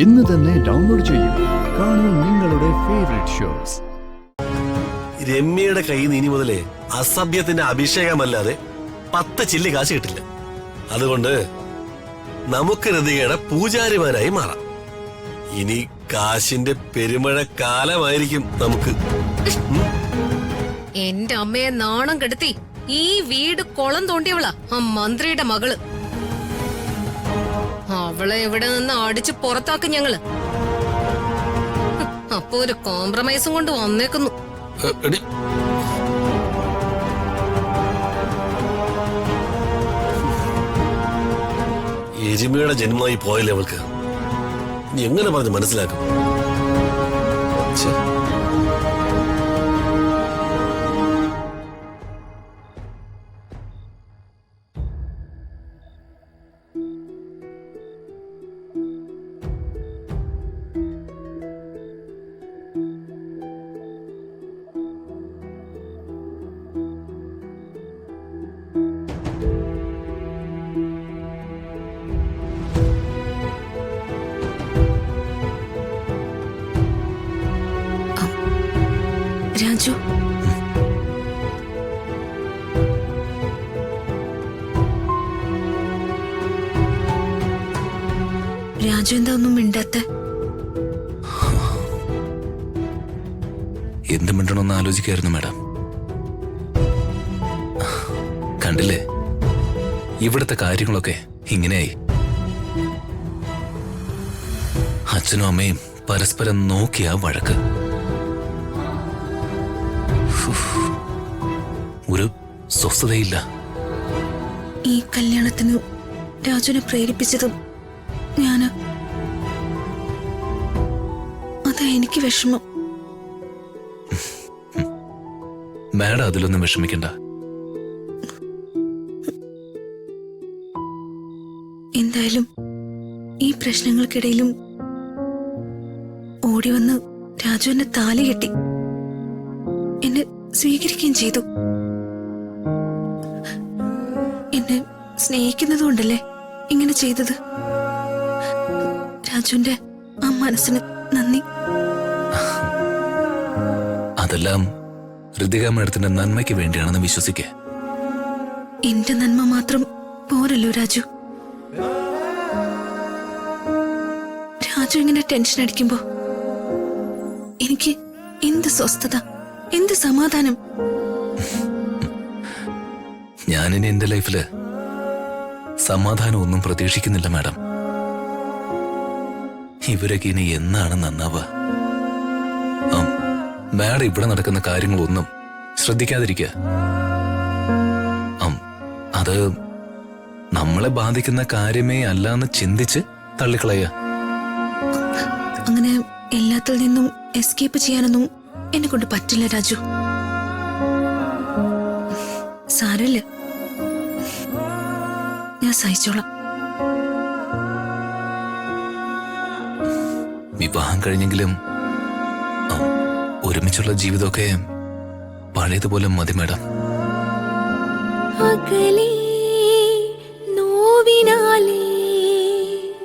ഇന്ന് തന്നെ ഡൗൺലോഡ് ചെയ്യൂ. കാണൂ നിങ്ങളുടെ ഫേവറേറ്റ് ഷോസ്. രമ്യയുടെ കയ്യിൽ നിന്ന് ഇനി മുതലേ അസഭ്യത്തിന്റെ അഭിഷേകമല്ലാതെ 10 ചില്ലി കാശ് കിട്ടില്ല. അതുകൊണ്ട് നമുക്ക് ഋതികയുടെ പൂജാരിമാരായി മാറാം. ഇനി കാശിന്റെ പെരുമഴ കാലമായിരിക്കും നമുക്ക്. എന്റെ അമ്മയെ നാണം കെടുത്തി ഈ വീട് കുളം തോണ്ടിയവളാ ആ മന്ത്രിയുടെ മകള്. അവളെ ഇവിടെ നിന്ന് അടിച്ച് പുറത്താക്കും ഞങ്ങള്. അപ്പൊ ഒരു കോംപ്രമൈസും കൊണ്ട് വന്നേക്കുന്നു. എരുമയുടെ ജന്മമായി പോയല്ലേ അവൾക്ക്. നീ എങ്ങനെ പറഞ്ഞ് മനസ്സിലാക്കും? രാജു, രാജു എന്താ ഒന്നും മിണ്ടാത്ത? എന്ത് മിണ്ടണമെന്ന് ആലോചിക്കായിരുന്നു മാഡം. കണ്ടില്ലേ, ഇവിടുത്തെ കാര്യങ്ങളൊക്കെ ഇങ്ങനെയായി. അച്ഛനും അമ്മയും പരസ്പരം നോക്കിയ വഴക്ക്. ഒരു സ്വസ്ഥതയില്ല. ഈ കല്യാണത്തിന് രാജുവിനെ പ്രേരിപ്പിച്ചതും ഞാന്. അതാ എനിക്ക് വിഷമം. മാഡം അതിലൊന്നും വിഷമിക്കണ്ട. എന്തായാലും ഈ പ്രശ്നങ്ങൾക്കിടയിലും ഓടി വന്ന് രാജു എന്നെ താലി കെട്ടി എന്നെ സ്വീകരിക്കുകയും ചെയ്തു. എന്നെ സ്നേഹിക്കുന്നതുകൊണ്ടല്ലേ ഇങ്ങനെ ചെയ്തത്. രാജുവിന്റെ ആ മനസ്സിന് നന്ദി. അതെല്ലാം ഋതിക മാഡത്തിന്റെ നന്മയ്ക്ക് വേണ്ടിയാണെന്ന് വിശ്വസിക്കേ. എന്റെ നന്മ മാത്രം പോരല്ലോ രാജു. രാജു ഇങ്ങനെ ടെൻഷൻ അടിക്കുമ്പോ എനിക്ക് എന്ത് സ്വസ്ഥത, എന്ത് സമാധാനം. ഞാനിനി എന്റെ ലൈഫില് സമാധാനം ഒന്നും പ്രതീക്ഷിക്കുന്നില്ല മാഡം. ഇവരൊക്കെ ഇനി എന്നാണ് നന്നാവുക? മാഡം ഇവിടെ നടക്കുന്ന കാര്യങ്ങളൊന്നും ശ്രദ്ധിക്കാതിരിക്കുക. അത് നമ്മളെ ബാധിക്കുന്ന കാര്യമേ അല്ലാന്ന് ചിന്തിച്ച് തള്ളിക്കളയുക. അങ്ങനെ എല്ലാത്തിൽ നിന്നും എസ്കേപ്പ് ചെയ്യാനൊന്നും എന്നെ കൊണ്ട് പറ്റില്ല രാജു. സാരമില്ല, ഞാൻ സഹിച്ചോളാം. വിവാഹം കഴിഞ്ഞെങ്കിലും ഒരുമിച്ചുള്ള ജീവിതമൊക്കെ പഴയതുപോലെ മതി മാഡം. അകലേ നോവിനാലേ